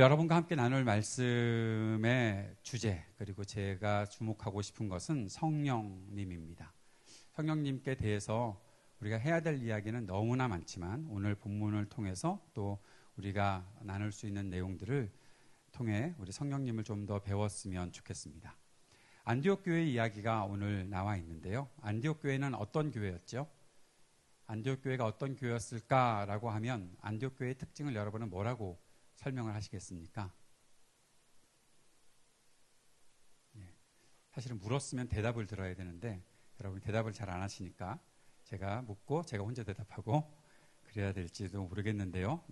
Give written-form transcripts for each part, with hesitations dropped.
여러분과 함께 나눌 말씀의 주제, 그리고 제가 주목하고 싶은 것은 성령님입니다. 성령님께 대해서 우리가 해야 될 이야기는 너무나 많지만 오늘 본문을 통해서 또 우리가 나눌 수 있는 내용들을 통해 우리 성령님을 좀 더 배웠으면 좋겠습니다. 안디옥 교회 이야기가 오늘 나와 있는데요. 안디옥 교회는 어떤 교회였죠? 안디옥 교회가 어떤 교회였을까라고 하면 안디옥 교회의 특징을 여러분은 뭐라고 설명을 하시겠습니까? 사실은 물었으면 대답을 들어야 되는데 여러분이 대답을 잘 안 하시니까 제가 묻고 제가 혼자 대답하고 그래야 될지도 모르겠는데요.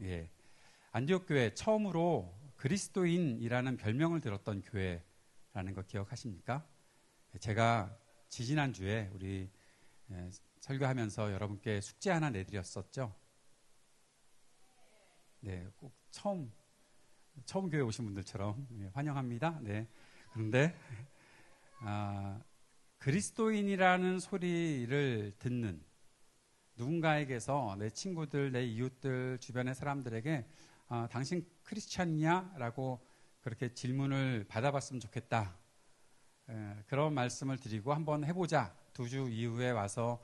안디옥 교회 처음으로 그리스도인이라는 별명을 들었던 교회라는 거 기억하십니까? 제가 지지난주에 우리 설교하면서 여러분께 숙제 하나 내드렸었죠. 네, 꼭 처음 교회 오신 분들처럼 환영합니다. 네, 그런데 그리스도인이라는 소리를 듣는 누군가에게서 내 친구들, 내 이웃들, 주변의 사람들에게 당신 크리스찬이냐? 라고 그렇게 질문을 받아봤으면 좋겠다. 그런 말씀을 드리고 한번 해보자. 2주 이후에 와서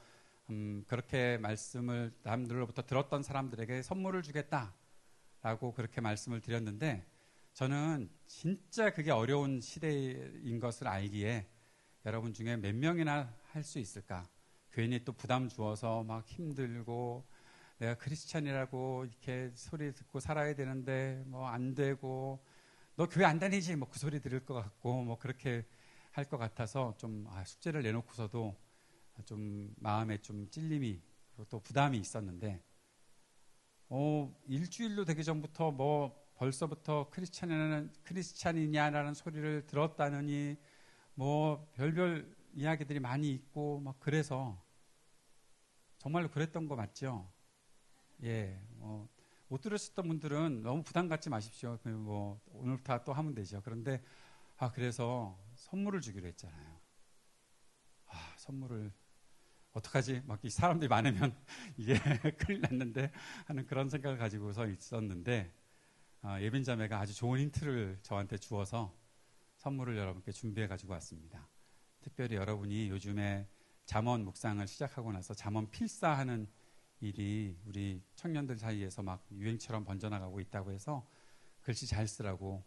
그렇게 말씀을 남들로부터 들었던 사람들에게 선물을 주겠다. 라고 그렇게 말씀을 드렸는데 저는 진짜 그게 어려운 시대인 것을 알기에 여러분 중에 몇 명이나 할 수 있을까? 괜히 또 부담 주어서 막 힘들고 내가 크리스찬이라고 이렇게 소리 듣고 살아야 되는데 뭐 안 되고 너 교회 안 다니지? 뭐 그 소리 들을 것 같고 뭐 그렇게 할 것 같아서 좀 숙제를 내놓고서도 좀 마음에 좀 찔림이 그리고 또 부담이 있었는데 일주일도 되기 전부터 뭐 벌써부터 크리스찬이냐라는 소리를 들었다느니 뭐 별별 이야기들이 많이 있고 막 그래서 정말로 그랬던 거 맞죠? 못 들으셨던 분들은 너무 부담 갖지 마십시오. 뭐 오늘부터 또 하면 되죠. 그런데 그래서 선물을 주기로 했잖아요. 선물을 어떡하지? 막 이 사람들이 많으면 이게 큰일 났는데 하는 그런 생각을 가지고서 있었는데 예빈자매가 아주 좋은 힌트를 저한테 주어서 선물을 여러분께 준비해 가지고 왔습니다. 특별히 여러분이 요즘에 잠언 묵상을 시작하고 나서 잠언 필사하는 일이 우리 청년들 사이에서 막 유행처럼 번져나가고 있다고 해서 글씨 잘 쓰라고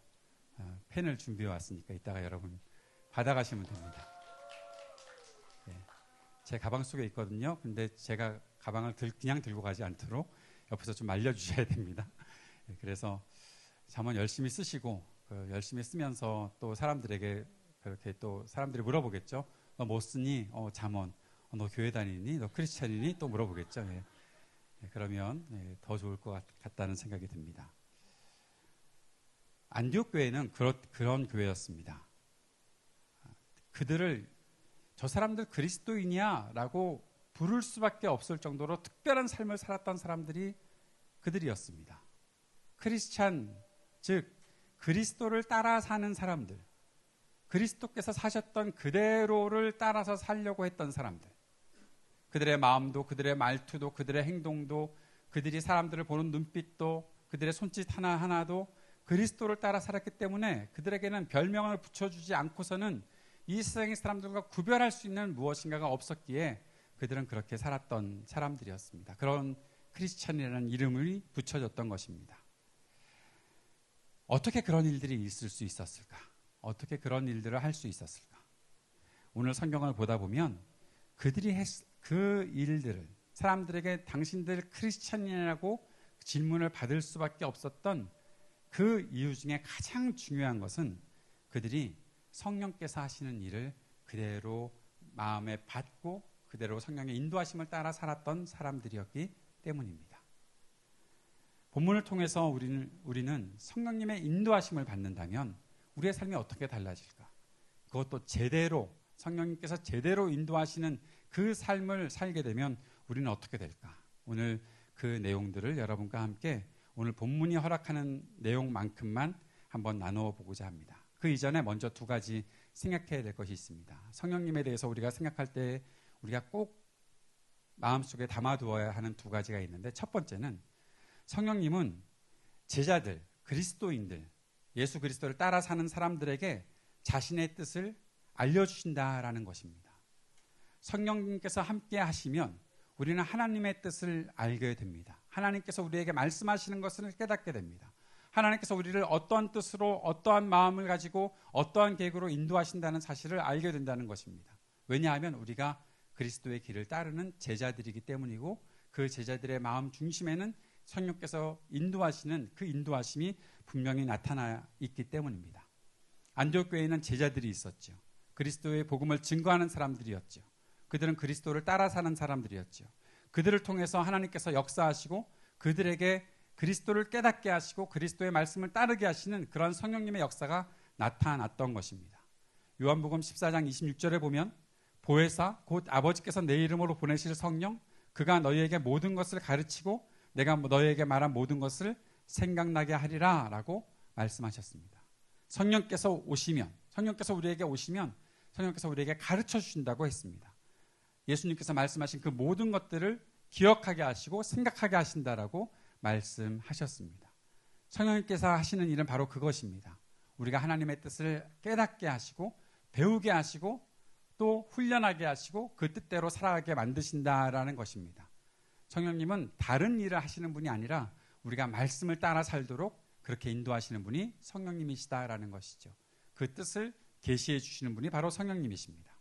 펜을 준비해 왔으니까 이따가 여러분 받아가시면 됩니다. 제 가방 속에 있거든요. 근데 제가 가방을 그냥 들고 가지 않도록 옆에서 좀 알려주셔야 됩니다. 그래서 잠언 열심히 쓰시고 열심히 쓰면서 또 사람들에게 그렇게 또 사람들이 물어보겠죠. 너 뭐 쓰니? 잠언. 너 교회 다니니? 너 크리스찬이니? 또 물어보겠죠. 그러면 더 좋을 것 같다는 생각이 듭니다. 안디옥 교회는 그런 교회였습니다. 저 사람들 그리스도인이야 라고 부를 수밖에 없을 정도로 특별한 삶을 살았던 사람들이 그들이었습니다. 크리스찬, 즉 그리스도를 따라 사는 사람들, 그리스도께서 사셨던 그대로를 따라서 살려고 했던 사람들, 그들의 마음도 그들의 말투도 그들의 행동도 그들이 사람들을 보는 눈빛도 그들의 손짓 하나하나도 그리스도를 따라 살았기 때문에 그들에게는 별명을 붙여주지 않고서는 이 세상의 사람들과 구별할 수 있는 무엇인가가 없었기에 그들은 그렇게 살았던 사람들이었습니다. 그런 크리스찬이라는 이름을 붙여줬던 것입니다. 어떻게 그런 일들이 있을 수 있었을까? 어떻게 그런 일들을 할 수 있었을까? 오늘 성경을 보다 보면 그들이 그 일들을 사람들에게 당신들 크리스찬이라고 질문을 받을 수밖에 없었던 그 이유 중에 가장 중요한 것은 그들이 성령께서 하시는 일을 그대로 마음에 받고 그대로 성령의 인도하심을 따라 살았던 사람들이었기 때문입니다. 본문을 통해서 우리는 성령님의 인도하심을 받는다면 우리의 삶이 어떻게 달라질까? 그것도 제대로 성령님께서 제대로 인도하시는 그 삶을 살게 되면 우리는 어떻게 될까? 오늘 그 내용들을 여러분과 함께 오늘 본문이 허락하는 내용만큼만 한번 나누어 보고자 합니다. 그 이전에 먼저 2가지 생각해야 될 것이 있습니다. 성령님에 대해서 우리가 생각할 때 우리가 꼭 마음속에 담아두어야 하는 2가지가 있는데 첫 번째는 성령님은 제자들, 그리스도인들, 예수 그리스도를 따라 사는 사람들에게 자신의 뜻을 알려주신다라는 것입니다. 성령님께서 함께 하시면 우리는 하나님의 뜻을 알게 됩니다. 하나님께서 우리에게 말씀하시는 것을 깨닫게 됩니다. 하나님께서 우리를 어떠한 뜻으로 어떠한 마음을 가지고 어떠한 계획으로 인도하신다는 사실을 알게 된다는 것입니다. 왜냐하면 우리가 그리스도의 길을 따르는 제자들이기 때문이고 그 제자들의 마음 중심에는 성령께서 인도하시는 그 인도하심이 분명히 나타나 있기 때문입니다. 안디옥 교회에는 제자들이 있었죠. 그리스도의 복음을 증거하는 사람들이었죠. 그들은 그리스도를 따라 사는 사람들이었죠. 그들을 통해서 하나님께서 역사하시고 그들에게 그리스도를 깨닫게 하시고 그리스도의 말씀을 따르게 하시는 그런 성령님의 역사가 나타났던 것입니다. 요한복음 14장 26절에 보면 보혜사 곧 아버지께서 내 이름으로 보내실 성령 그가 너희에게 모든 것을 가르치고 내가 너희에게 말한 모든 것을 생각나게 하리라 라고 말씀하셨습니다. 성령께서 오시면 성령께서 우리에게 오시면 성령께서 우리에게 가르쳐 주신다고 했습니다. 예수님께서 말씀하신 그 모든 것들을 기억하게 하시고 생각하게 하신다라고 말씀하셨습니다. 성령님께서 하시는 일은 바로 그것입니다. 우리가 하나님의 뜻을 깨닫게 하시고 배우게 하시고 또 훈련하게 하시고 그 뜻대로 살아가게 만드신다라는 것입니다. 성령님은 다른 일을 하시는 분이 아니라 우리가 말씀을 따라 살도록 그렇게 인도하시는 분이 성령님이시다라는 것이죠. 그 뜻을 계시해 주시는 분이 바로 성령님이십니다.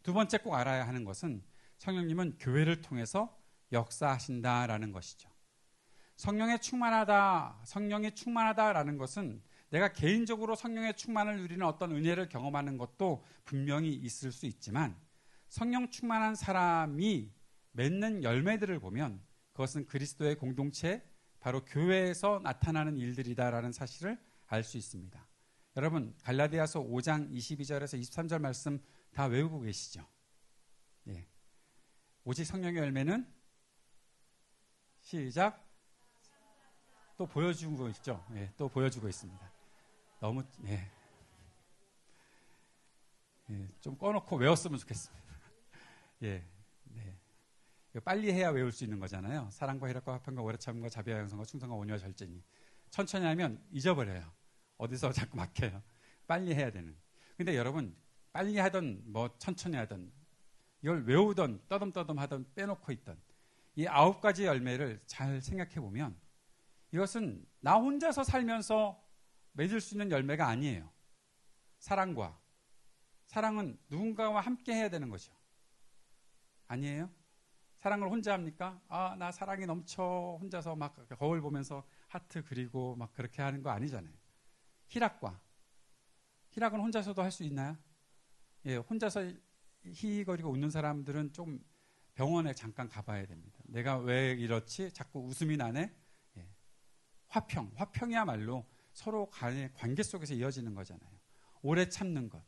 두 번째 꼭 알아야 하는 것은 성령님은 교회를 통해서 역사하신다라는 것이죠. 성령이 충만하다라는 것은 내가 개인적으로 성령의 충만을 누리는 어떤 은혜를 경험하는 것도 분명히 있을 수 있지만 성령 충만한 사람이 맺는 열매들을 보면 그것은 그리스도의 공동체 바로 교회에서 나타나는 일들이다라는 사실을 알 수 있습니다. 여러분 갈라디아서 5장 22절에서 23절 말씀 다 외우고 계시죠? 예. 오직 성령의 열매는 시작 또 보여주고 있죠. 예, 또 보여주고 있습니다. 너무 좀 꺼놓고 외웠으면 좋겠습니다. 예, 네. 빨리 해야 외울 수 있는 거잖아요. 사랑과 희락과 화평과 오래 참음과 자비와 양성과 충성과 온유와 절제니. 천천히 하면 잊어버려요. 어디서 자꾸 막혀요. 빨리 해야 되는. 근데 여러분 빨리 하던 뭐 천천히 하던 이걸 외우던 떠듬떠듬 하던 빼놓고 있던 이 9가지 열매를 잘 생각해 보면 이것은 나 혼자서 살면서 맺을 수 있는 열매가 아니에요. 사랑은 누군가와 함께 해야 되는 거죠. 아니에요? 사랑을 혼자 합니까? 아, 나 사랑이 넘쳐 혼자서 막 거울 보면서 하트 그리고 막 그렇게 하는 거 아니잖아요. 희락은 혼자서도 할 수 있나요? 예, 혼자서 희희거리고 웃는 사람들은 좀 병원에 잠깐 가봐야 됩니다. 내가 왜 이렇지? 자꾸 웃음이 나네? 예. 화평이야말로 서로 간의 관계 속에서 이어지는 거잖아요. 오래 참는 것.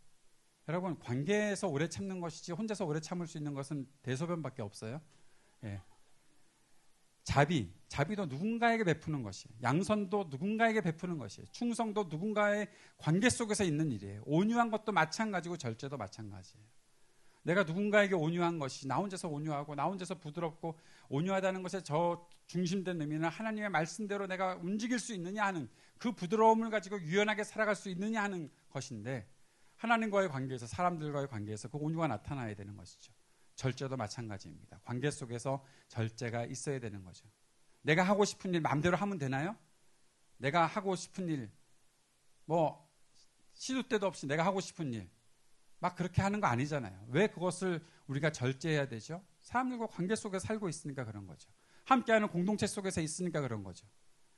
여러분 관계에서 오래 참는 것이지 혼자서 오래 참을 수 있는 것은 대소변밖에 없어요. 예. 자비도 누군가에게 베푸는 것이에요. 양선도 누군가에게 베푸는 것이에요. 충성도 누군가의 관계 속에서 있는 일이에요. 온유한 것도 마찬가지고 절제도 마찬가지예요. 내가 누군가에게 온유한 것이 나 혼자서 온유하고 나 혼자서 부드럽고 온유하다는 것에 저 중심된 의미는 하나님의 말씀대로 내가 움직일 수 있느냐 하는 그 부드러움을 가지고 유연하게 살아갈 수 있느냐 하는 것인데 하나님과의 관계에서 사람들과의 관계에서 그 온유가 나타나야 되는 것이죠. 절제도 마찬가지입니다. 관계 속에서 절제가 있어야 되는 거죠. 내가 하고 싶은 일 마음대로 하면 되나요? 내가 하고 싶은 일 뭐 시도 때도 없이 내가 하고 싶은 일 막 그렇게 하는 거 아니잖아요. 왜 그것을 우리가 절제해야 되죠? 사람들과 관계 속에 살고 있으니까 그런 거죠. 함께하는 공동체 속에서 있으니까 그런 거죠.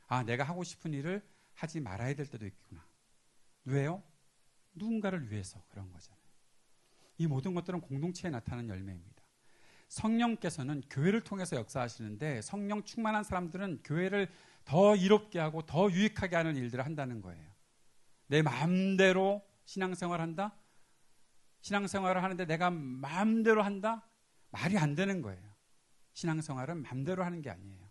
아, 내가 하고 싶은 일을 하지 말아야 될 때도 있구나. 왜요? 누군가를 위해서 그런 거잖아요. 이 모든 것들은 공동체에 나타나는 열매입니다. 성령께서는 교회를 통해서 역사하시는데 성령 충만한 사람들은 교회를 더 이롭게 하고 더 유익하게 하는 일들을 한다는 거예요. 내 마음대로 신앙생활을 한다? 신앙생활을 하는데 내가 마음대로 한다? 말이 안 되는 거예요. 신앙생활은 마음대로 하는 게 아니에요.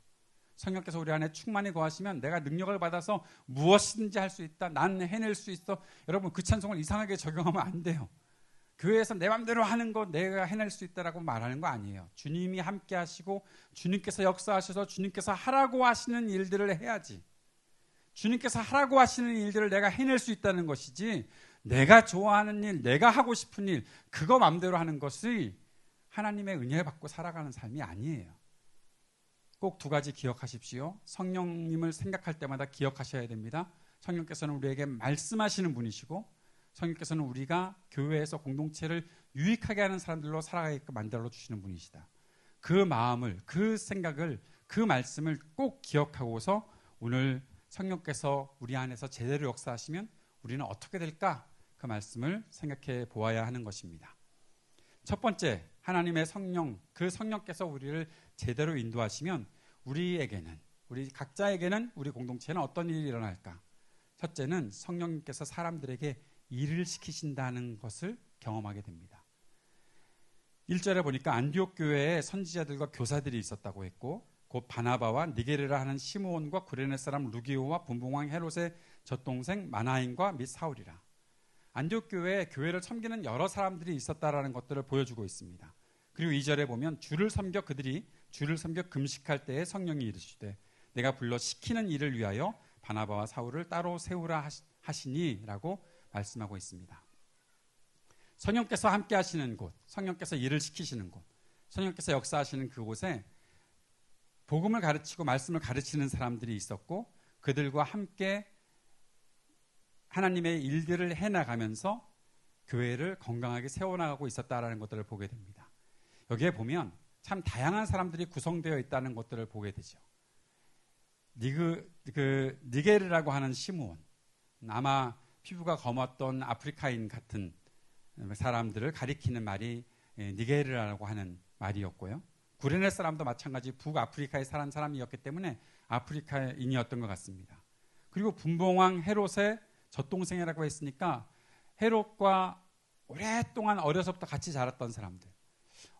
성령께서 우리 안에 충만히 거하시면 내가 능력을 받아서 무엇이든지 할 수 있다. 난 해낼 수 있어. 여러분 그 찬송을 이상하게 적용하면 안 돼요. 교회에서 내 마음대로 하는 거 내가 해낼 수 있다라고 말하는 거 아니에요. 주님이 함께 하시고 주님께서 역사하셔서 주님께서 하라고 하시는 일들을 해야지. 주님께서 하라고 하시는 일들을 내가 해낼 수 있다는 것이지, 내가 좋아하는 일, 내가 하고 싶은 일, 그거 마음대로 하는 것이 하나님의 은혜 받고 살아가는 삶이 아니에요. 꼭 두 가지 기억하십시오. 성령님을 생각할 때마다 기억하셔야 됩니다. 성령께서는 우리에게 말씀하시는 분이시고, 성령께서는 우리가 교회에서 공동체를 유익하게 하는 사람들로 살아가게끔 만들어 주시는 분이시다. 그 마음을, 그 생각을, 그 말씀을 꼭 기억하고서 오늘 성령께서 우리 안에서 제대로 역사하시면 우리는 어떻게 될까? 그 말씀을 생각해 보아야 하는 것입니다. 첫 번째, 하나님의 성령, 그 성령께서 우리를 제대로 인도하시면 우리에게는, 우리 각자에게는, 우리 공동체는 어떤 일이 일어날까? 첫째는 성령님께서 사람들에게 일을 시키신다는 것을 경험하게 됩니다. 1절에 보니까 안디옥 교회에 선지자들과 교사들이 있었다고 했고, 곧 바나바와 니게르라 하는 시므온과 구레네 사람 루기오와 분봉왕 헤롯의 젖동생 마나인과 및 사울이라. 안디옥 교회에 교회를 섬기는 여러 사람들이 있었다라는 것들을 보여주고 있습니다. 그리고 2절에 보면 그들이 주를 섬겨 금식할 때에 성령이 이르시되 내가 불러 시키는 일을 위하여 바나바와 사울을 따로 세우라 하시니라고 말씀하고 있습니다. 성령께서 함께 하시는 곳, 성령께서 일을 시키시는 곳, 성령께서 역사하시는 그곳에 복음을 가르치고 말씀을 가르치는 사람들이 있었고, 그들과 함께 하나님의 일들을 해나가면서 교회를 건강하게 세워나가고 있었다라는 것들을 보게 됩니다. 여기에 보면 참 다양한 사람들이 구성되어 있다는 것들을 보게 되죠. 니게르라고 하는 시므온, 아마 피부가 검었던 아프리카인 같은 사람들을 가리키는 말이 니게르라고 하는 말이었고요. 구레네 사람도 마찬가지 북아프리카에 사는 사람이었기 때문에 아프리카인이었던 것 같습니다. 그리고 분봉왕 헤롯의 젖동생이라고 했으니까 헤롯과 오랫동안 어려서부터 같이 자랐던 사람들.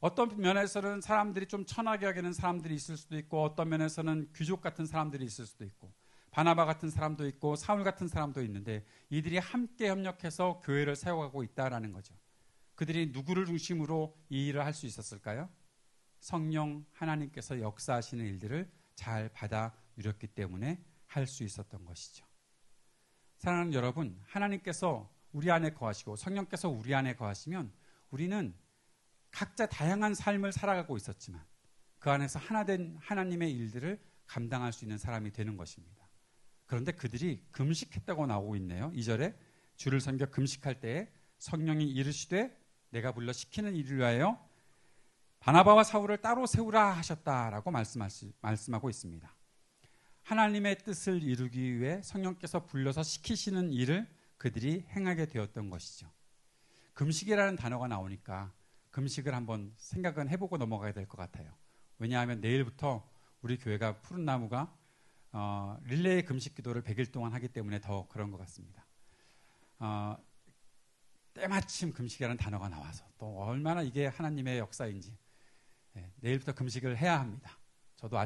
어떤 면에서는 사람들이 좀 천하게 여기는 사람들이 있을 수도 있고, 어떤 면에서는 귀족 같은 사람들이 있을 수도 있고, 바나바 같은 사람도 있고 사울 같은 사람도 있는데, 이들이 함께 협력해서 교회를 세워가고 있다라는 거죠. 그들이 누구를 중심으로 이 일을 할 수 있었을까요? 성령 하나님께서 역사하시는 일들을 잘 받아 누렸기 때문에 할 수 있었던 것이죠. 사랑하는 여러분, 하나님께서 우리 안에 거하시고 성령께서 우리 안에 거하시면 우리는 각자 다양한 삶을 살아가고 있었지만 그 안에서 하나된 하나님의 일들을 감당할 수 있는 사람이 되는 것입니다. 그런데 그들이 금식했다고 나오고 있네요. 2절에 주를 섬겨 금식할 때에 성령이 이르시되 내가 불러 시키는 일을 위하여 바나바와 사울을 따로 세우라 하셨다라고 말씀하고 있습니다. 하나님의 뜻을 이루기 위해 성령께서 불러서 시키시는 일을 그들이 행하게 되었던 것이죠. 금식이라는 단어가 나오니까 금식을 한번 생각은 해보고 넘어가야 될 것 같아요. 왜냐하면 내일부터 우리 교회가 푸른 나무가 릴레이 금식 기도를 100일 동안 하기 때문에 더 그런 것 같습니다. 때마침 금식이라는 단어가 나와서 또 얼마나 이게 하나님의 역사인지, 내일부터 금식을 해야 합니다. 저도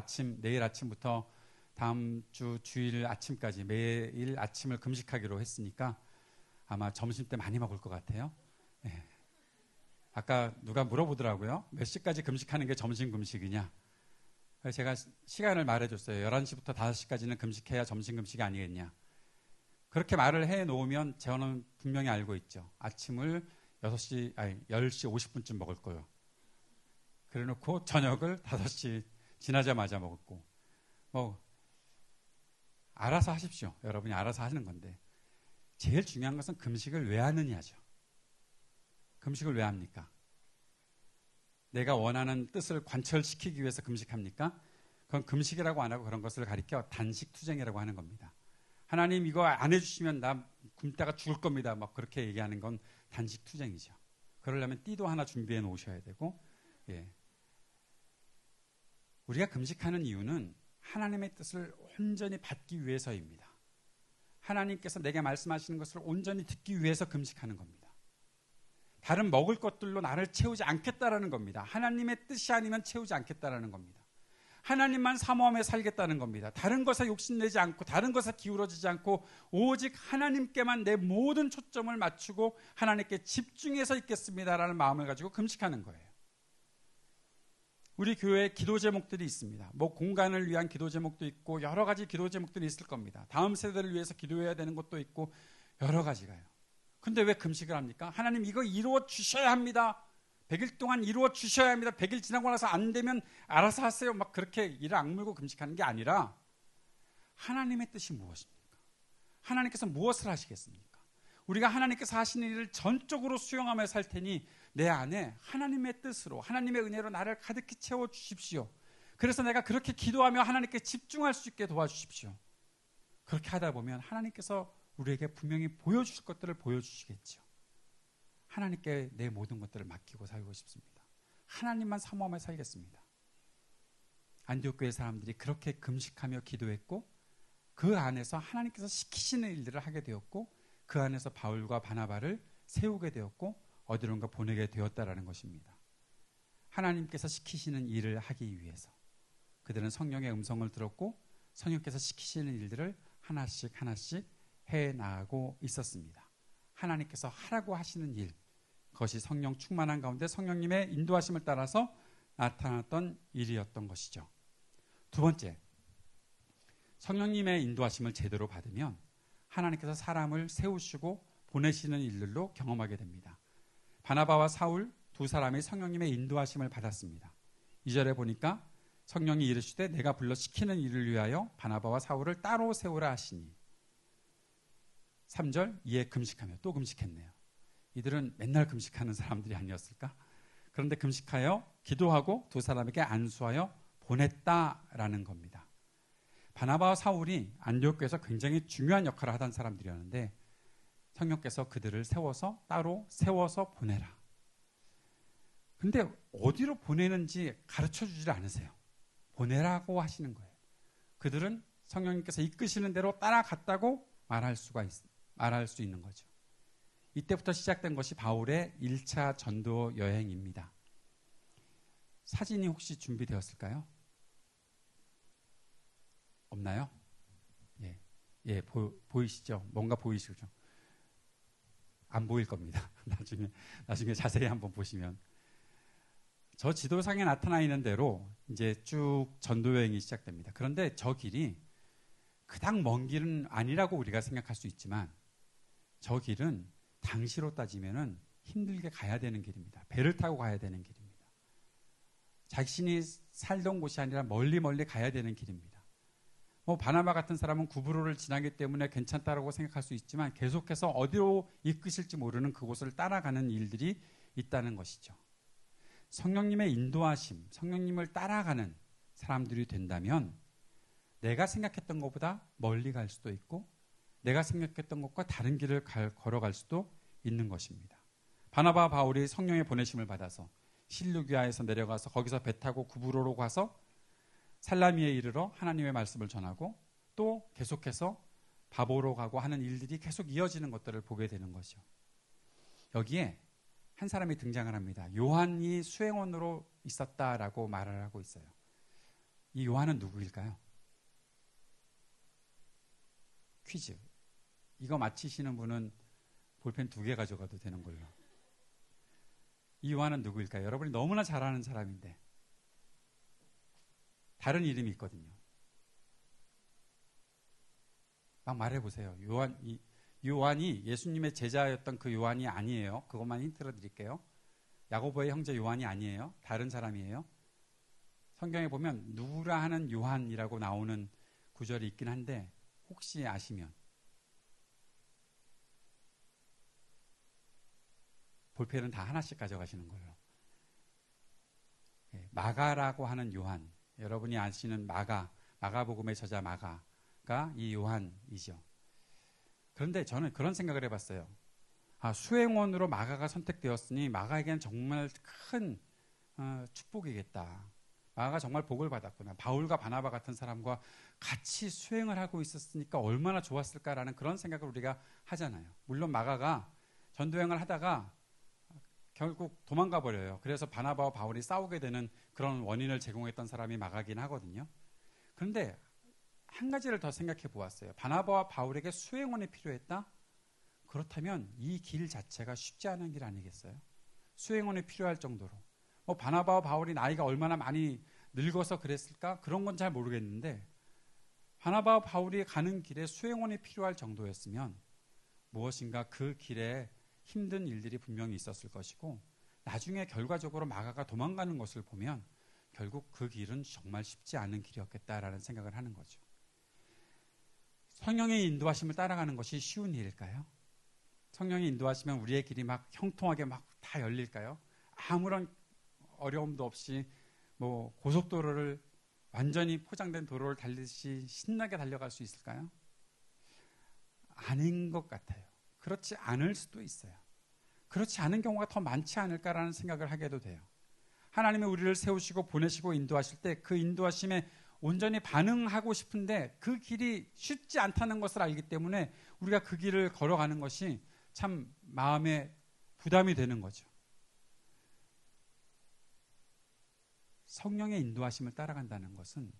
내일 아침부터 다음 주 주일 아침까지 매일 아침을 금식하기로 했으니까 아마 점심 때 많이 먹을 것 같아요. 아까 누가 물어보더라고요. 몇 시까지 금식하는 게 점심 금식이냐. 그래서 제가 시간을 말해줬어요. 11시부터 5시까지는 금식해야 점심 금식이 아니겠냐. 그렇게 말을 해놓으면 저는 분명히 알고 있죠. 아침을 10시 50분쯤 먹을 거예요. 그래놓고 저녁을 5시 지나자마자 먹었고, 알아서 하십시오. 여러분이 알아서 하시는 건데, 제일 중요한 것은 금식을 왜 하느냐죠. 금식을 왜 합니까? 내가 원하는 뜻을 관철시키기 위해서 금식합니까? 그건 금식이라고 안 하고 그런 것을 가리켜 단식투쟁이라고 하는 겁니다. 하나님 이거 안 해주시면 나 굶다가 죽을 겁니다. 막 그렇게 얘기하는 건 단식투쟁이죠. 그러려면 띠도 하나 준비해 놓으셔야 되고, 우리가 금식하는 이유는 하나님의 뜻을 온전히 받기 위해서입니다. 하나님께서 내게 말씀하시는 것을 온전히 듣기 위해서 금식하는 겁니다. 다른 먹을 것들로 나를 채우지 않겠다라는 겁니다. 하나님의 뜻이 아니면 채우지 않겠다라는 겁니다. 하나님만 사모하며 살겠다는 겁니다. 다른 것에 욕심내지 않고 다른 것에 기울어지지 않고 오직 하나님께만 내 모든 초점을 맞추고 하나님께 집중해서 있겠습니다라는 마음을 가지고 금식하는 거예요. 우리 교회에 기도 제목들이 있습니다. 뭐 공간을 위한 기도 제목도 있고 여러 가지 기도 제목들이 있을 겁니다. 다음 세대를 위해서 기도해야 되는 것도 있고 여러 가지가요. 근데 왜 금식을 합니까? 하나님 이거 이루어 주셔야 합니다. 100일 동안 이루어 주셔야 합니다. 100일 지나고 나서 안 되면 알아서 하세요. 막 그렇게 이를 악물고 금식하는 게 아니라 하나님의 뜻이 무엇입니까? 하나님께서 무엇을 하시겠습니까? 우리가 하나님께서 하시는 일을 전적으로 수용하며 살 테니 내 안에 하나님의 뜻으로 하나님의 은혜로 나를 가득히 채워주십시오. 그래서 내가 그렇게 기도하며 하나님께 집중할 수 있게 도와주십시오. 그렇게 하다 보면 하나님께서 우리에게 분명히 보여주실 것들을 보여주시겠죠. 하나님께 내 모든 것들을 맡기고 살고 싶습니다. 하나님만 사모하며 살겠습니다. 안디옥 교회 사람들이 그렇게 금식하며 기도했고 그 안에서 하나님께서 시키시는 일들을 하게 되었고 그 안에서 바울과 바나바를 세우게 되었고 어디론가 보내게 되었다라는 것입니다. 하나님께서 시키시는 일을 하기 위해서 그들은 성령의 음성을 들었고 성령께서 시키시는 일들을 하나씩 하나씩 해나가고 있었습니다. 하나님께서 하라고 하시는 일, 그것이 성령 충만한 가운데 성령님의 인도하심을 따라서 나타났던 일이었던 것이죠. 두 번째, 성령님의 인도하심을 제대로 받으면 하나님께서 사람을 세우시고 보내시는 일들로 경험하게 됩니다. 바나바와 사울 두 사람이 성령님의 인도하심을 받았습니다. 2절에 보니까 성령이 이르시되 내가 불러 시키는 일을 위하여 바나바와 사울을 따로 세우라 하시니 3절 이에 금식하며 또 금식했네요. 이들은 맨날 금식하는 사람들이 아니었을까? 그런데 금식하여 기도하고 두 사람에게 안수하여 보냈다라는 겁니다. 바나바와 사울이 안디옥 교회에서 굉장히 중요한 역할을 하던 사람들이었는데 성령께서 그들을 따로 세워서 보내라. 근데 어디로 보내는지 가르쳐 주질 않으세요. 보내라고 하시는 거예요. 그들은 성령님께서 이끄시는 대로 따라갔다고 말할 수 있는 거죠. 이때부터 시작된 것이 바울의 1차 전도 여행입니다. 사진이 혹시 준비되었을까요? 없나요? 예, 보이시죠? 뭔가 보이시죠? 안 보일 겁니다. 나중에 자세히 한번 보시면. 저 지도상에 나타나 있는 대로 이제 쭉 전도 여행이 시작됩니다. 그런데 저 길이 그닥 먼 길은 아니라고 우리가 생각할 수 있지만 저 길은 당시로 따지면은 힘들게 가야 되는 길입니다. 배를 타고 가야 되는 길입니다. 자신이 살던 곳이 아니라 멀리 가야 되는 길입니다. 뭐 바나바 같은 사람은 구브로를 지나기 때문에 괜찮다라고 생각할 수 있지만 계속해서 어디로 이끄실지 모르는 그곳을 따라가는 일들이 있다는 것이죠. 성령님의 인도하심, 성령님을 따라가는 사람들이 된다면 내가 생각했던 것보다 멀리 갈 수도 있고 내가 생각했던 것과 다른 길을 걸어갈 수도 있는 것입니다. 바나바와 바울이 성령의 보내심을 받아서 실루기아에서 내려가서 거기서 배 타고 구브로로 가서 살라미에 이르러 하나님의 말씀을 전하고 또 계속해서 바보로 가고 하는 일들이 계속 이어지는 것들을 보게 되는 거죠. 여기에 한 사람이 등장을 합니다. 요한이 수행원으로 있었다라고 말을 하고 있어요. 이 요한은 누구일까요? 퀴즈. 이거 맞히시는 분은 볼펜 2개 가져가도 되는 걸로. 이 요한은 누구일까요? 여러분이 너무나 잘 아는 사람인데 다른 이름이 있거든요. 막 말해보세요. 요한이 예수님의 제자였던 그 요한이 아니에요. 그것만 힌트를 드릴게요. 야고보의 형제 요한이 아니에요. 다른 사람이에요. 성경에 보면 누구라 하는 요한이라고 나오는 구절이 있긴 한데 혹시 아시면 볼펜은 다 하나씩 가져가시는 걸로. 마가라고 하는 요한, 여러분이 아시는 마가복음의 저자 마가가 이 요한이죠. 그런데 저는 그런 생각을 해봤어요. 수행원으로 마가가 선택되었으니 마가에게는 정말 큰 축복이겠다. 마가가 정말 복을 받았구나. 바울과 바나바 같은 사람과 같이 수행을 하고 있었으니까 얼마나 좋았을까라는 그런 생각을 우리가 하잖아요. 물론 마가가 전도여행을 하다가 결국 도망가 버려요. 그래서 바나바와 바울이 싸우게 되는 그런 원인을 제공했던 사람이 마가긴 하거든요. 그런데 한 가지를 더 생각해 보았어요. 바나바와 바울에게 수행원이 필요했다? 그렇다면 이 길 자체가 쉽지 않은 길 아니겠어요? 수행원이 필요할 정도로 뭐 바나바와 바울이 나이가 얼마나 많이 늙어서 그랬을까? 그런 건 잘 모르겠는데 바나바와 바울이 가는 길에 수행원이 필요할 정도였으면 무엇인가 그 길에 힘든 일들이 분명히 있었을 것이고 나중에 결과적으로 마가가 도망가는 것을 보면 결국 그 길은 정말 쉽지 않은 길이었겠다라는 생각을 하는 거죠. 성령의 인도하심을 따라가는 것이 쉬운 일일까요? 성령이 인도하시면 우리의 길이 막 형통하게 막 다 열릴까요? 아무런 어려움도 없이 뭐 고속도로를 완전히 포장된 도로를 달리듯이 신나게 달려갈 수 있을까요? 아닌 것 같아요. 그렇지 않을 수도 있어요. 그렇지 않은 경우가 더 많지 않을까라는 생각을 하게도 돼요. 하나님이 우리를 세우시고 보내시고 인도하실 때 그 인도하심에 온전히 반응하고 싶은데 그 길이 쉽지 않다는 것을 알기 때문에 우리가 그 길을 걸어가는 것이 참 마음에 부담이 되는 거죠. 성령의 인도하심을 따라간다는 것은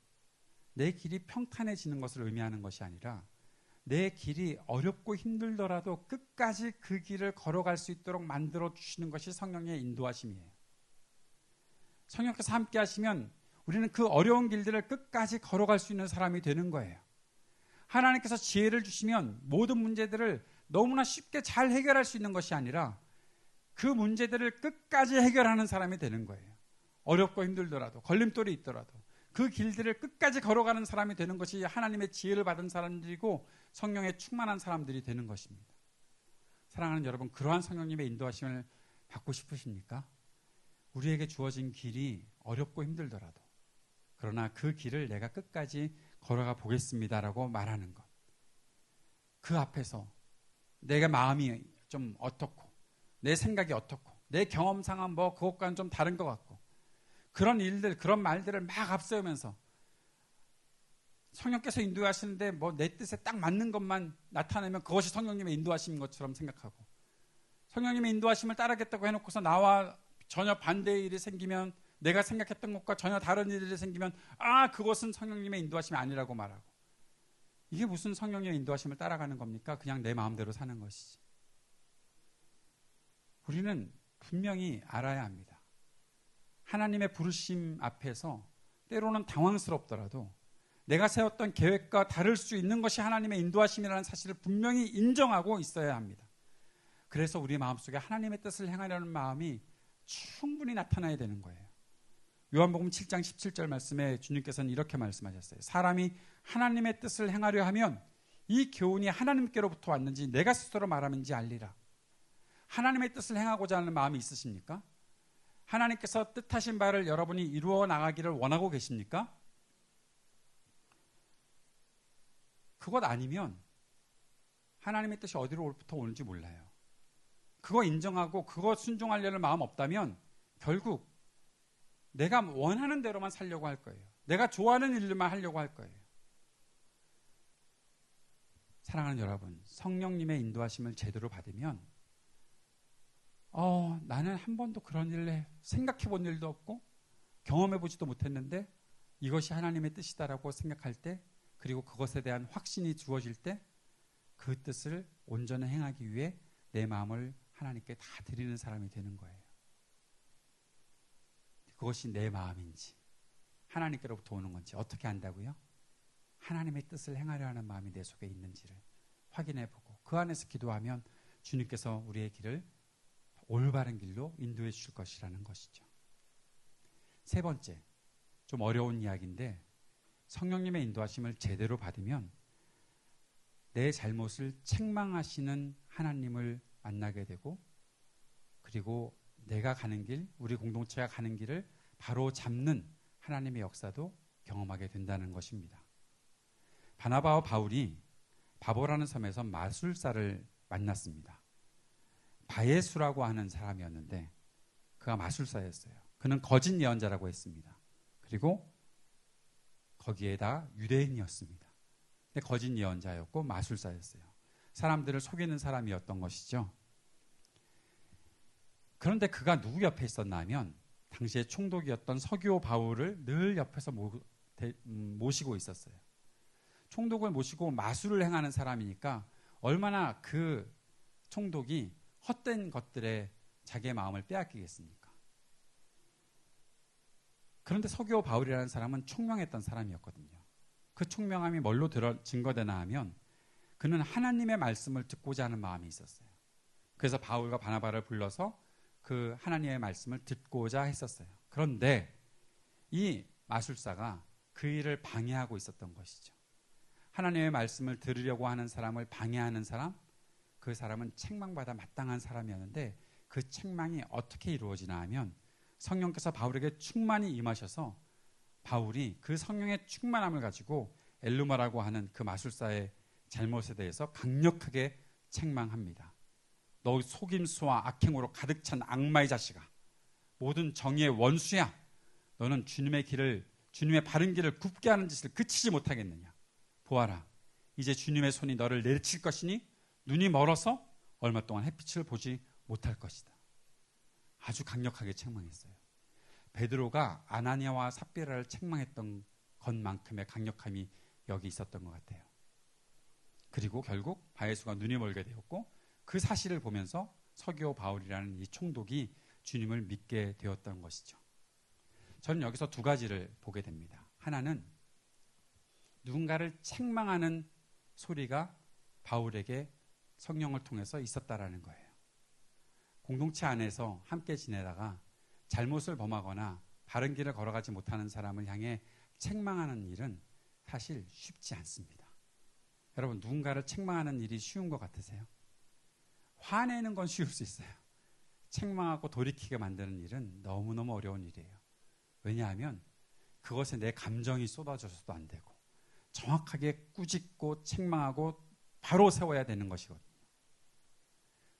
내 길이 평탄해지는 것을 의미하는 것이 아니라 내 길이 어렵고 힘들더라도 끝까지 그 길을 걸어갈 수 있도록 만들어 주시는 것이 성령의 인도하심이에요. 성령께서 함께 하시면 우리는 그 어려운 길들을 끝까지 걸어갈 수 있는 사람이 되는 거예요. 하나님께서 지혜를 주시면 모든 문제들을 너무나 쉽게 잘 해결할 수 있는 것이 아니라 그 문제들을 끝까지 해결하는 사람이 되는 거예요. 어렵고 힘들더라도 걸림돌이 있더라도 그 길들을 끝까지 걸어가는 사람이 되는 것이 하나님의 지혜를 받은 사람들이고 성령에 충만한 사람들이 되는 것입니다. 사랑하는 여러분, 그러한 성령님의 인도하심을 받고 싶으십니까? 우리에게 주어진 길이 어렵고 힘들더라도 그러나 그 길을 내가 끝까지 걸어가 보겠습니다라고 말하는 것. 그 앞에서 내가 마음이 좀 어떻고 내 생각이 어떻고 내 경험상은 뭐 그것과는 좀 다른 것 같고 그런 일들, 그런 말들을 막 앞세우면서 성령께서 인도하시는데 뭐 내 뜻에 딱 맞는 것만 나타내면 그것이 성령님의 인도하심인 것처럼 생각하고 성령님의 인도하심을 따르겠다고 해놓고서 나와 전혀 반대의 일이 생기면 내가 생각했던 것과 전혀 다른 일이 생기면 그것은 성령님의 인도하심이 아니라고 말하고 이게 무슨 성령의 인도하심을 따라가는 겁니까? 그냥 내 마음대로 사는 것이지. 우리는 분명히 알아야 합니다. 하나님의 부르심 앞에서 때로는 당황스럽더라도 내가 세웠던 계획과 다를 수 있는 것이 하나님의 인도하심이라는 사실을 분명히 인정하고 있어야 합니다. 그래서 우리 마음속에 하나님의 뜻을 행하려는 마음이 충분히 나타나야 되는 거예요. 요한복음 7장 17절 말씀에 주님께서는 이렇게 말씀하셨어요. 사람이 하나님의 뜻을 행하려 하면 이 교훈이 하나님께로부터 왔는지 내가 스스로 말하는지 알리라. 하나님의 뜻을 행하고자 하는 마음이 있으십니까? 하나님께서 뜻하신 바를 여러분이 이루어 나가기를 원하고 계십니까? 그것 아니면 하나님의 뜻이 어디로부터 오는지 몰라요. 그거 인정하고 그거 순종하려는 마음 없다면 결국 내가 원하는 대로만 살려고 할 거예요. 내가 좋아하는 일들만 하려고 할 거예요. 사랑하는 여러분, 성령님의 인도하심을 제대로 받으면 나는 한 번도 그런 일을 생각해 본 일도 없고 경험해 보지도 못했는데 이것이 하나님의 뜻이다라고 생각할 때 그리고 그것에 대한 확신이 주어질 때 그 뜻을 온전히 행하기 위해 내 마음을 하나님께 다 드리는 사람이 되는 거예요. 그것이 내 마음인지 하나님께로부터 오는 건지 어떻게 안다고요? 하나님의 뜻을 행하려 하는 마음이 내 속에 있는지를 확인해 보고 그 안에서 기도하면 주님께서 우리의 길을 올바른 길로 인도해 주실 것이라는 것이죠. 세 번째, 좀 어려운 이야기인데 성령님의 인도하심을 제대로 받으면 내 잘못을 책망하시는 하나님을 만나게 되고 그리고 내가 가는 길, 우리 공동체가 가는 길을 바로 잡는 하나님의 역사도 경험하게 된다는 것입니다. 바나바와 바울이 바보라는 섬에서 마술사를 만났습니다. 바예수라고 하는 사람이었는데 그가 마술사였어요. 그는 거짓 예언자라고 했습니다. 그리고 거기에다 유대인이었습니다. 근데 거짓 예언자였고 마술사였어요. 사람들을 속이는 사람이었던 것이죠. 그런데 그가 누구 옆에 있었나 하면 당시에 총독이었던 서기오 바울을 늘 옆에서 모시고 있었어요. 총독을 모시고 마술을 행하는 사람이니까 얼마나 그 총독이 헛된 것들에 자기의 마음을 빼앗기겠습니까? 그런데 서기오 바울이라는 사람은 총명했던 사람이었거든요. 그 총명함이 뭘로 증거되나 하면 그는 하나님의 말씀을 듣고자 하는 마음이 있었어요. 그래서 바울과 바나바를 불러서 그 하나님의 말씀을 듣고자 했었어요. 그런데 이 마술사가 그 일을 방해하고 있었던 것이죠. 하나님의 말씀을 들으려고 하는 사람을 방해하는 사람, 그 사람은 책망받아 마땅한 사람이었는데 그 책망이 어떻게 이루어지나 하면 성령께서 바울에게 충만히 임하셔서 바울이 그 성령의 충만함을 가지고 엘루마라고 하는 그 마술사의 잘못에 대해서 강력하게 책망합니다. 너 속임수와 악행으로 가득 찬 악마의 자식아, 모든 정의의 원수야. 너는 주님의 바른 길을 굽게 하는 짓을 그치지 못하겠느냐. 보아라, 이제 주님의 손이 너를 내리칠 것이니 눈이 멀어서 얼마 동안 햇빛을 보지 못할 것이다. 아주 강력하게 책망했어요. 베드로가 아나니아와 삽비라를 책망했던 것만큼의 강력함이 여기 있었던 것 같아요. 그리고 결국 바예수가 눈이 멀게 되었고 그 사실을 보면서 서기오 바울이라는 이 총독이 주님을 믿게 되었던 것이죠. 저는 여기서 두 가지를 보게 됩니다. 하나는 누군가를 책망하는 소리가 바울에게 성령을 통해서 있었다라는 거예요. 공동체 안에서 함께 지내다가 잘못을 범하거나 바른 길을 걸어가지 못하는 사람을 향해 책망하는 일은 사실 쉽지 않습니다. 여러분, 누군가를 책망하는 일이 쉬운 것 같으세요? 화내는 건 쉬울 수 있어요. 책망하고 돌이키게 만드는 일은 너무너무 어려운 일이에요. 왜냐하면 그것에 내 감정이 쏟아져서도 안 되고 정확하게 꾸짖고 책망하고 바로 세워야 되는 것이거든요.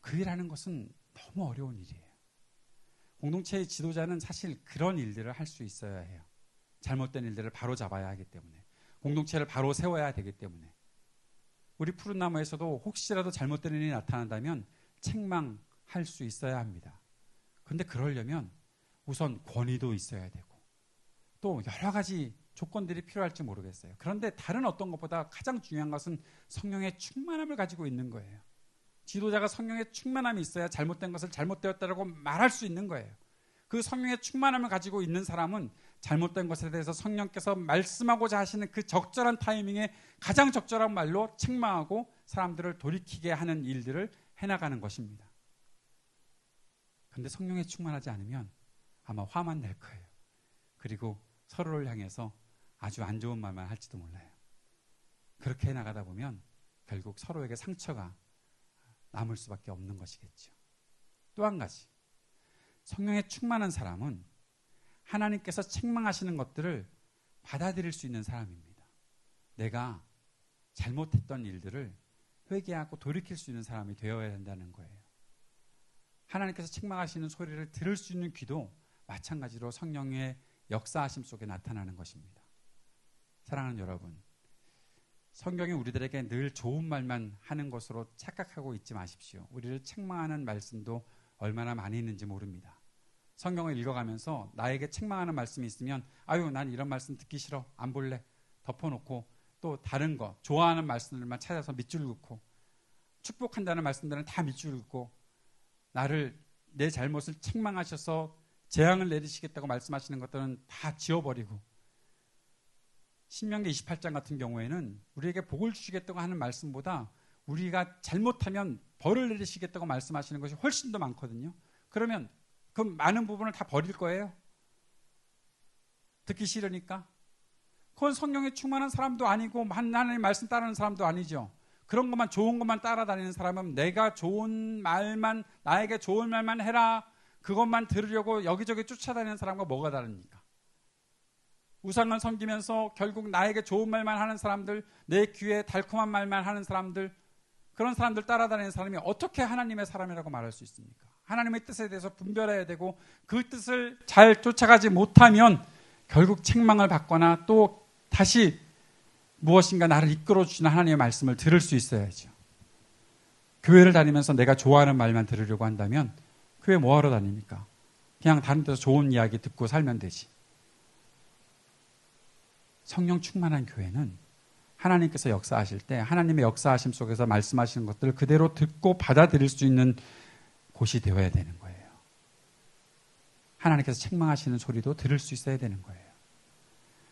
그 일하는 것은 너무 어려운 일이에요. 공동체의 지도자는 사실 그런 일들을 할 수 있어야 해요. 잘못된 일들을 바로 잡아야 하기 때문에, 공동체를 바로 세워야 되기 때문에. 우리 푸른나무에서도 혹시라도 잘못된 일이 나타난다면 책망할 수 있어야 합니다. 그런데 그러려면 우선 권위도 있어야 되고 또 여러 가지 조건들이 필요할지 모르겠어요. 그런데 다른 어떤 것보다 가장 중요한 것은 성령의 충만함을 가지고 있는 거예요. 지도자가 성령의 충만함이 있어야 잘못된 것을 잘못되었다고 말할 수 있는 거예요. 그 성령의 충만함을 가지고 있는 사람은 잘못된 것에 대해서 성령께서 말씀하고자 하시는 그 적절한 타이밍에 가장 적절한 말로 책망하고 사람들을 돌이키게 하는 일들을 해나가는 것입니다. 그런데 성령에 충만하지 않으면 아마 화만 낼 거예요. 그리고 서로를 향해서 아주 안 좋은 말만 할지도 몰라요. 그렇게 해나가다 보면 결국 서로에게 상처가 남을 수밖에 없는 것이겠죠. 또 한 가지, 성령에 충만한 사람은 하나님께서 책망하시는 것들을 받아들일 수 있는 사람입니다. 내가 잘못했던 일들을 회개하고 돌이킬 수 있는 사람이 되어야 된다는 거예요. 하나님께서 책망하시는 소리를 들을 수 있는 귀도 마찬가지로 성령의 역사하심 속에 나타나는 것입니다. 사랑하는 여러분, 성경이 우리들에게 늘 좋은 말만 하는 것으로 착각하고 있지 마십시오. 우리를 책망하는 말씀도 얼마나 많이 있는지 모릅니다. 성경을 읽어가면서 나에게 책망하는 말씀이 있으면 아유, 난 이런 말씀 듣기 싫어, 안 볼래, 덮어놓고 또 다른 거 좋아하는 말씀들만 찾아서 밑줄 긋고, 축복한다는 말씀들은 다 밑줄 긋고, 나를 내 잘못을 책망하셔서 재앙을 내리시겠다고 말씀하시는 것들은 다 지워버리고, 신명기 28장 같은 경우에는 우리에게 복을 주시겠다고 하는 말씀보다 우리가 잘못하면 벌을 내리시겠다고 말씀하시는 것이 훨씬 더 많거든요. 그러면 그 많은 부분을 다 버릴 거예요? 듣기 싫으니까? 그건 성령에 충만한 사람도 아니고 하나님의 말씀 따르는 사람도 아니죠. 그런 것만, 좋은 것만 따라다니는 사람은 내가 좋은 말만, 나에게 좋은 말만 해라, 그것만 들으려고 여기저기 쫓아다니는 사람과 뭐가 다릅니까? 우상을 섬기면서 결국 나에게 좋은 말만 하는 사람들, 내 귀에 달콤한 말만 하는 사람들, 그런 사람들 따라다니는 사람이 어떻게 하나님의 사람이라고 말할 수 있습니까? 하나님의 뜻에 대해서 분별해야 되고 그 뜻을 잘 쫓아가지 못하면 결국 책망을 받거나 또 다시 무엇인가 나를 이끌어 주시는 하나님의 말씀을 들을 수 있어야죠. 교회를 다니면서 내가 좋아하는 말만 들으려고 한다면 교회 뭐하러 다닙니까? 그냥 다른 데서 좋은 이야기 듣고 살면 되지. 성령 충만한 교회는 하나님께서 역사하실 때 하나님의 역사하심 속에서 말씀하시는 것들을 그대로 듣고 받아들일 수 있는 곳이 되어야 되는 거예요. 하나님께서 책망하시는 소리도 들을 수 있어야 되는 거예요.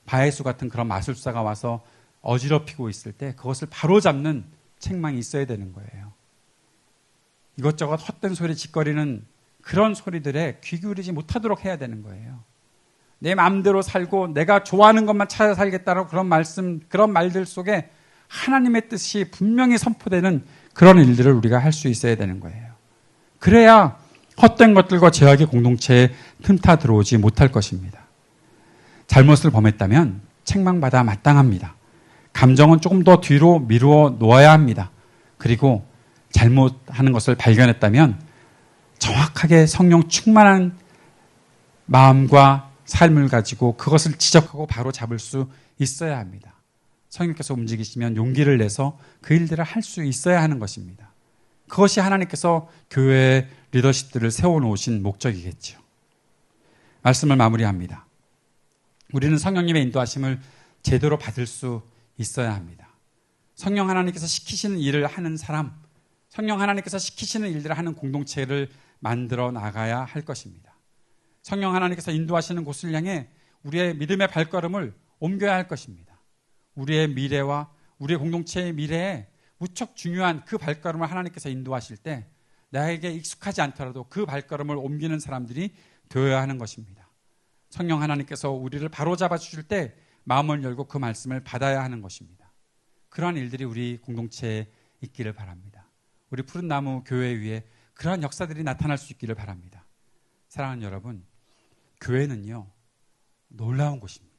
바에수 같은 그런 마술사가 와서 어지럽히고 있을 때 그것을 바로잡는 책망이 있어야 되는 거예요. 이것저것 헛된 소리 짓거리는 그런 소리들에 귀 기울이지 못하도록 해야 되는 거예요. 내 마음대로 살고 내가 좋아하는 것만 찾아 살겠다는 그런 말씀, 그런 말들 속에 하나님의 뜻이 분명히 선포되는 그런 일들을 우리가 할 수 있어야 되는 거예요. 그래야 헛된 것들과 죄악의 공동체에 틈타 들어오지 못할 것입니다. 잘못을 범했다면 책망받아 마땅합니다. 감정은 조금 더 뒤로 미루어 놓아야 합니다. 그리고 잘못하는 것을 발견했다면 정확하게 성령 충만한 마음과 삶을 가지고 그것을 지적하고 바로 잡을 수 있어야 합니다. 성령께서 움직이시면 용기를 내서 그 일들을 할 수 있어야 하는 것입니다. 그것이 하나님께서 교회의 리더십들을 세워놓으신 목적이겠죠. 말씀을 마무리합니다. 우리는 성령님의 인도하심을 제대로 받을 수 있어야 합니다. 성령 하나님께서 시키시는 일을 하는 사람, 성령 하나님께서 시키시는 일들을 하는 공동체를 만들어 나가야 할 것입니다. 성령 하나님께서 인도하시는 곳을 향해 우리의 믿음의 발걸음을 옮겨야 할 것입니다. 우리의 미래와 우리의 공동체의 미래에 무척 중요한 그 발걸음을 하나님께서 인도하실 때 나에게 익숙하지 않더라도 그 발걸음을 옮기는 사람들이 되어야 하는 것입니다. 성령 하나님께서 우리를 바로잡아 주실 때 마음을 열고 그 말씀을 받아야 하는 것입니다. 그러한 일들이 우리 공동체에 있기를 바랍니다. 우리 푸른 나무 교회 위에 그러한 역사들이 나타날 수 있기를 바랍니다. 사랑하는 여러분, 교회는요, 놀라운 곳입니다.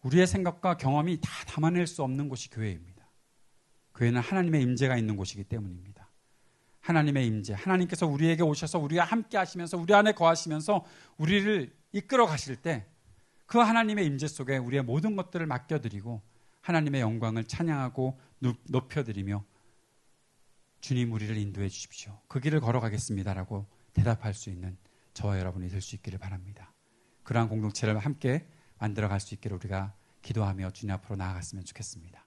우리의 생각과 경험이 다 담아낼 수 없는 곳이 교회입니다. 교회는 하나님의 임재가 있는 곳이기 때문입니다. 하나님의 임재, 하나님께서 우리에게 오셔서 우리와 함께 하시면서 우리 안에 거하시면서 우리를 이끌어 가실 때 그 하나님의 임재 속에 우리의 모든 것들을 맡겨드리고 하나님의 영광을 찬양하고 높여드리며 주님 우리를 인도해 주십시오. 그 길을 걸어가겠습니다라고 대답할 수 있는 저와 여러분이 될 수 있기를 바랍니다. 그러한 공동체를 함께 만들어갈 수 있기를 우리가 기도하며 주님 앞으로 나아갔으면 좋겠습니다.